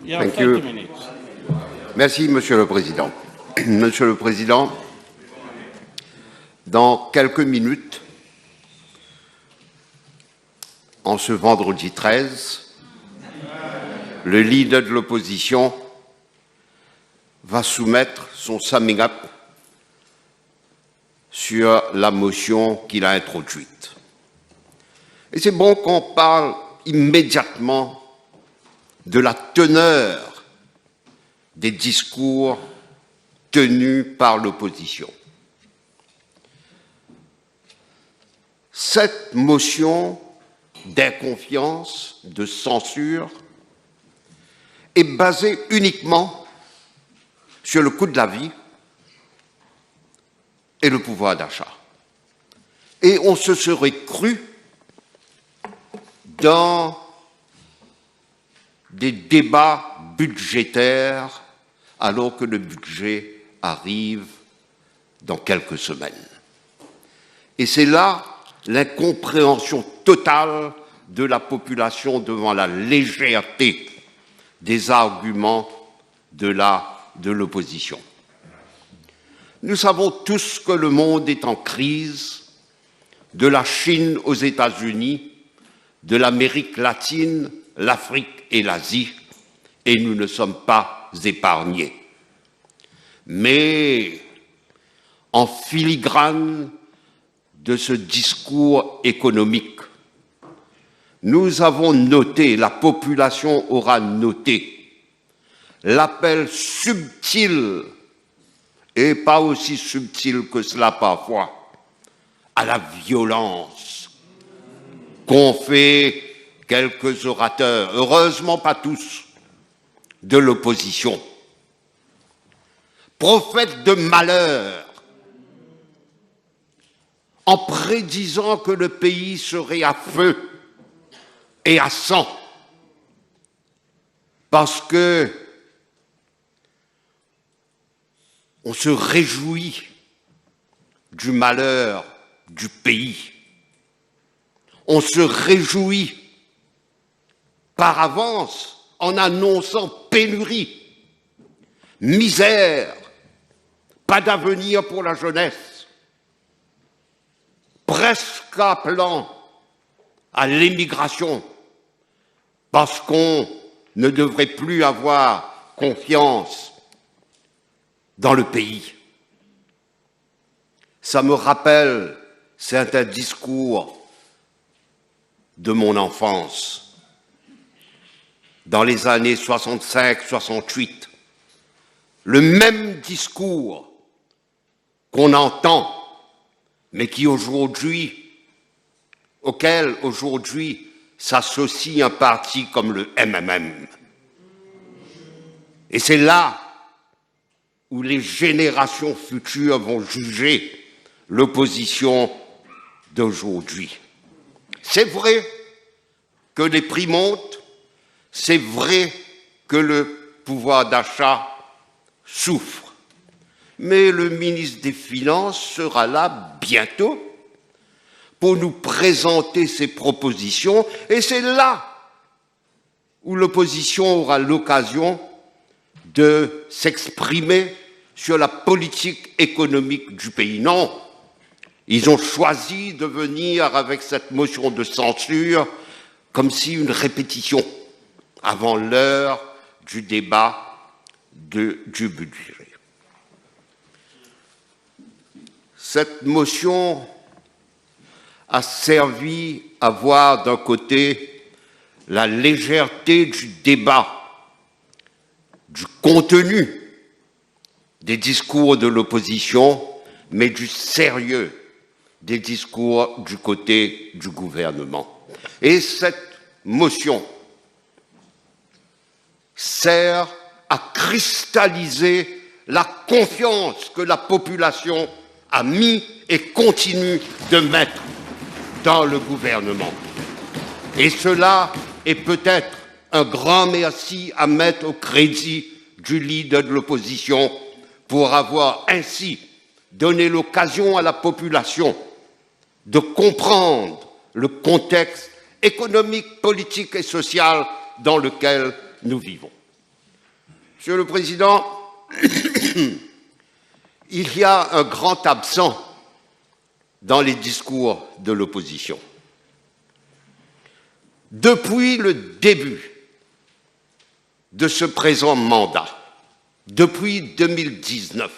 Thank you. Merci, Monsieur le Président. Monsieur le Président, dans quelques minutes, en ce vendredi 13, le leader de l'opposition va soumettre son summing up sur la motion qu'il a introduite. Et c'est bon qu'on parle immédiatement de la teneur des discours tenus par l'opposition. Cette motion d'inconfiance, de censure, est basée uniquement sur le coût de la vie et le pouvoir d'achat. Et on se serait cru dans des débats budgétaires alors que le budget arrive dans quelques semaines. Et c'est là l'incompréhension totale de la population devant la légèreté des arguments de l'opposition. Nous savons tous que le monde est en crise, de la Chine aux États-Unis, de l'Amérique latine, l'Afrique et l'Asie, et nous ne sommes pas épargnés. Mais en filigrane de ce discours économique, nous avons noté, la population aura noté, l'appel subtil, et pas aussi subtil que cela parfois, à la violence qu'ont fait quelques orateurs, heureusement pas tous, de l'opposition. Prophètes de malheur, en prédisant que le pays serait à feu et à sang, parce que on se réjouit du malheur du pays. On se réjouit par avance en annonçant pénurie, misère, pas d'avenir pour la jeunesse, presque appelant à l'émigration parce qu'on ne devrait plus avoir confiance dans le pays. Ça me rappelle certains discours de mon enfance. Dans les années 65-68, le même discours qu'on entend, mais auquel aujourd'hui s'associe un parti comme le MMM. Et c'est là où les générations futures vont juger l'opposition d'aujourd'hui. C'est vrai que les prix montent, c'est vrai que le pouvoir d'achat souffre, mais le ministre des Finances sera là bientôt pour nous présenter ses propositions, et c'est là où l'opposition aura l'occasion de s'exprimer sur la politique économique du pays. Non, ils ont choisi de venir avec cette motion de censure comme si une répétition avant l'heure du débat du budget. Cette motion a servi à voir d'un côté la légèreté du débat, du contenu des discours de l'opposition, mais du sérieux des discours du côté du gouvernement. Et cette motion sert à cristalliser la confiance que la population a mis et continue de mettre dans le gouvernement. Et cela est peut-être un grand merci à mettre au crédit du leader de l'opposition pour avoir ainsi donné l'occasion à la population de comprendre le contexte économique, politique et social dans lequel nous vivons. Monsieur le Président, il y a un grand absent dans les discours de l'opposition. Depuis le début de ce présent mandat, depuis 2019,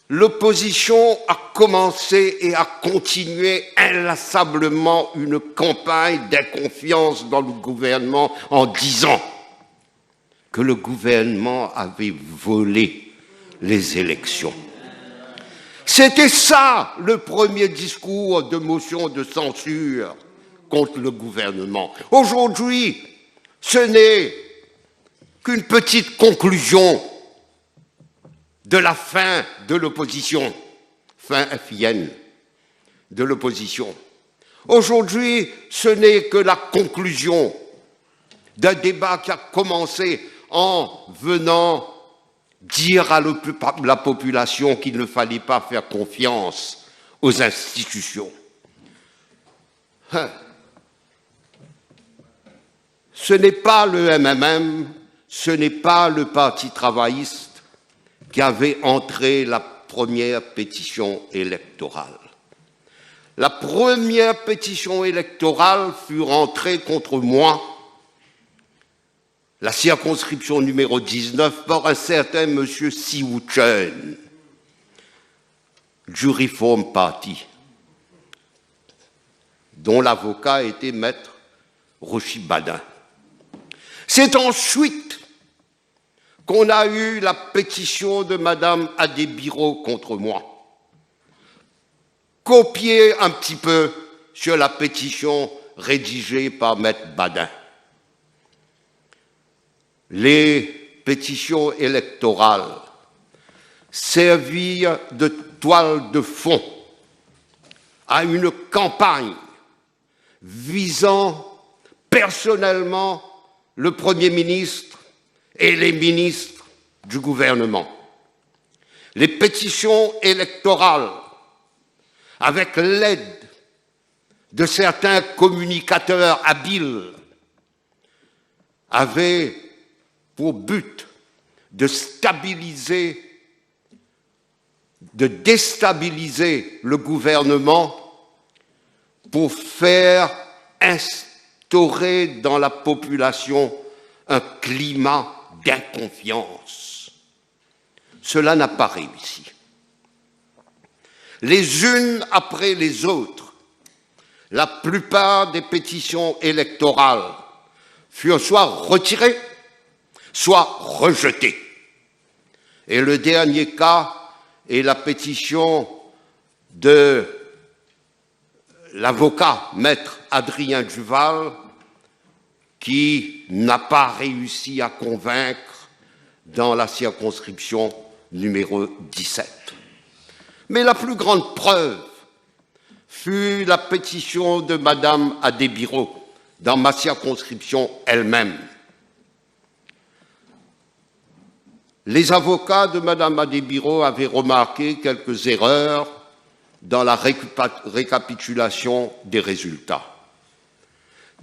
l'opposition a commencé et a continué inlassablement une campagne d'inconfiance dans le gouvernement en disant que le gouvernement avait volé les élections. C'était ça le premier discours de motion de censure contre le gouvernement. Aujourd'hui, ce n'est qu'une petite conclusion de la fin de l'opposition, fin FIN de l'opposition. Aujourd'hui, ce n'est que la conclusion d'un débat qui a commencé en venant dire à la population qu'il ne fallait pas faire confiance aux institutions. Ce n'est pas le MMM, ce n'est pas le Parti travailliste qui avait entré la première pétition électorale. La première pétition électorale fut rentrée contre moi, la circonscription numéro 19, par un certain M. Siwoo Chun, du Reform Party, dont l'avocat était maître Rochi Badin. C'est ensuite qu'on a eu la pétition de Mme Adebiro contre moi, copiée un petit peu sur la pétition rédigée par maître Badin. Les pétitions électorales servirent de toile de fond à une campagne visant personnellement le Premier ministre et les ministres du gouvernement. Les pétitions électorales, avec l'aide de certains communicateurs habiles, avaient pour but de déstabiliser le gouvernement pour faire instaurer dans la population un climat d'inconfiance. Cela n'a pas réussi. Les unes après les autres, la plupart des pétitions électorales furent soit retirées, soit rejetées. Et le dernier cas est la pétition de l'avocat maître Adrien Duval, qui n'a pas réussi à convaincre dans la circonscription numéro 17. Mais la plus grande preuve fut la pétition de Mme Adebiro dans ma circonscription elle-même. Les avocats de Mme Adebiro avaient remarqué quelques erreurs dans la récapitulation des résultats.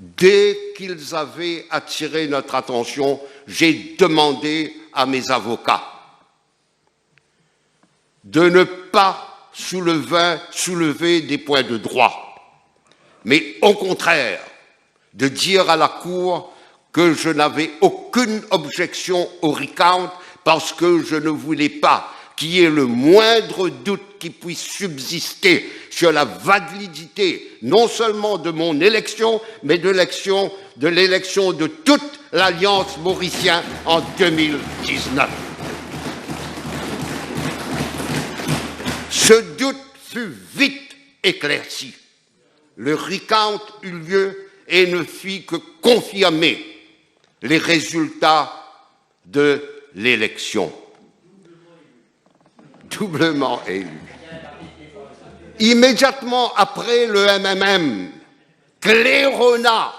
Dès qu'ils avaient attiré notre attention, j'ai demandé à mes avocats de ne pas soulever des points de droit, mais au contraire, de dire à la Cour que je n'avais aucune objection au recount parce que je ne voulais pas qu'il y ait le moindre doute qui puisse subsister sur la validité non seulement de mon élection, mais de l'élection de toute l'Alliance mauricienne en 2019. Ce doute fut vite éclairci. Le recount eut lieu et ne fit que confirmer les résultats de l'élection. Doublement élu. Immédiatement après le MMM, claironna,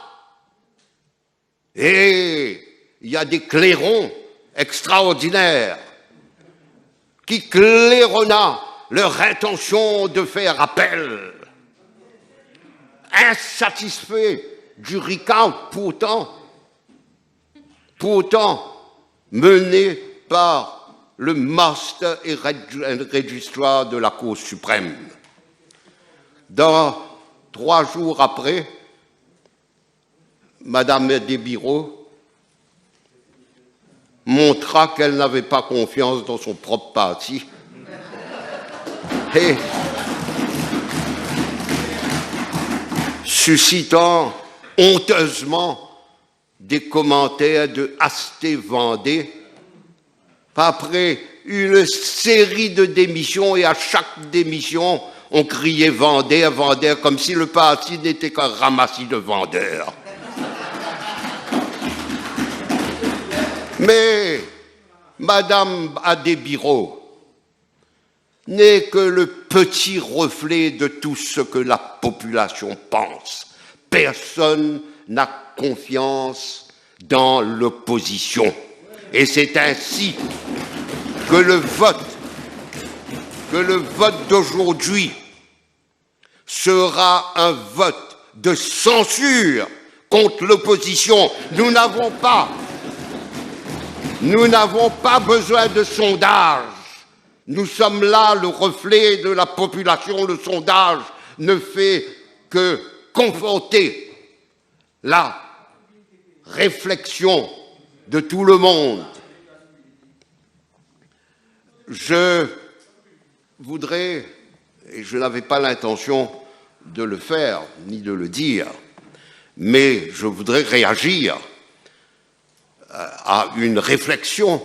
et il y a des clairons extraordinaires qui claironna leur intention de faire appel. Insatisfait du recount, pourtant, pourtant menée par le Master et Registrar de la Cour suprême. 3 jours après, Madame Desbireaux montra qu'elle n'avait pas confiance dans son propre parti et suscitant honteusement des commentaires de Asté Vendée, après une série de démissions, et à chaque démission, on criait Vendée, Vendée, comme si le parti n'était qu'un ramassis de vendeurs. Mais Madame Desbireaux n'est que le petit reflet de tout ce que la population pense. Personne n'a confiance dans l'opposition. Et c'est ainsi que le vote d'aujourd'hui sera un vote de censure contre l'opposition. Nous n'avons pas besoin de sondage. Nous sommes là, le reflet de la population. Le sondage ne fait que conforter la réflexion de tout le monde. Je voudrais, et je n'avais pas l'intention de le faire, ni de le dire, mais je voudrais réagir à une réflexion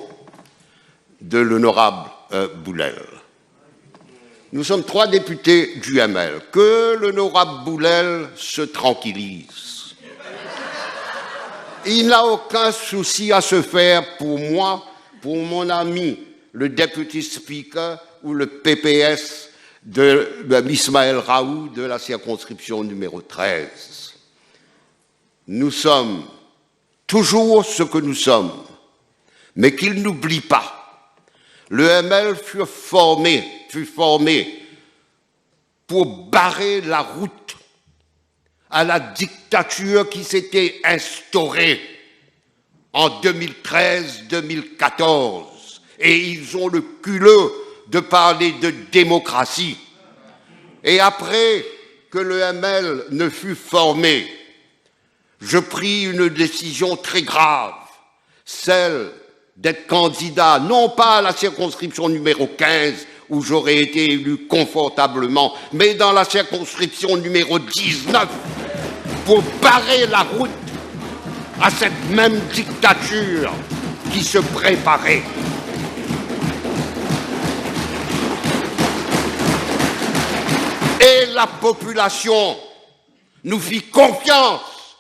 de l'honorable Boulel. Nous sommes 3 députés du ML. Que l'honorable Boulel se tranquillise. Il n'a aucun souci à se faire pour moi, pour mon ami, le Deputy Speaker ou le PPS de Ismaël Raoult de la circonscription numéro 13. Nous sommes toujours ce que nous sommes, mais qu'il n'oublie pas. Le ML fut formé pour barrer la route à la dictature qui s'était instaurée en 2013-2014. Et ils ont le culot de parler de démocratie. Et après que le ML ne fut formé, je pris une décision très grave, celle d'être candidat, non pas à la circonscription numéro 15, où j'aurais été élu confortablement, mais dans la circonscription numéro 19, pour barrer la route à cette même dictature qui se préparait. Et la population nous fit confiance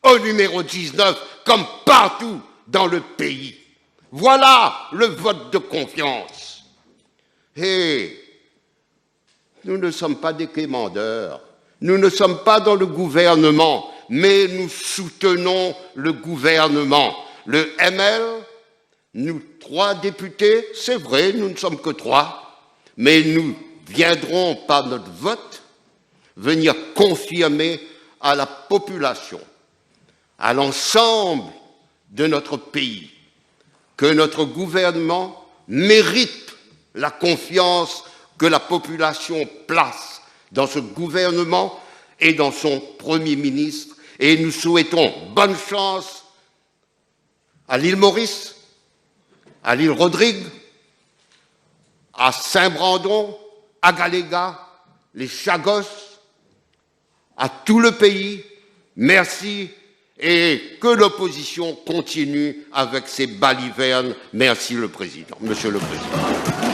au numéro 19, comme partout dans le pays. Voilà le vote de confiance. Et nous ne sommes pas des quémandeurs, nous ne sommes pas dans le gouvernement, mais nous soutenons le gouvernement. Le ML, nous 3 députés, c'est vrai, nous ne sommes que 3, mais nous viendrons par notre vote venir confirmer à la population, à l'ensemble de notre pays, que notre gouvernement mérite la confiance que la population place dans ce gouvernement et dans son Premier ministre. Et nous souhaitons bonne chance à l'île Maurice, à l'île Rodrigue, à Saint-Brandon, à Galéga, les Chagos, à tout le pays. Merci. Et que l'opposition continue avec ses balivernes. Merci le Président, Monsieur le Président.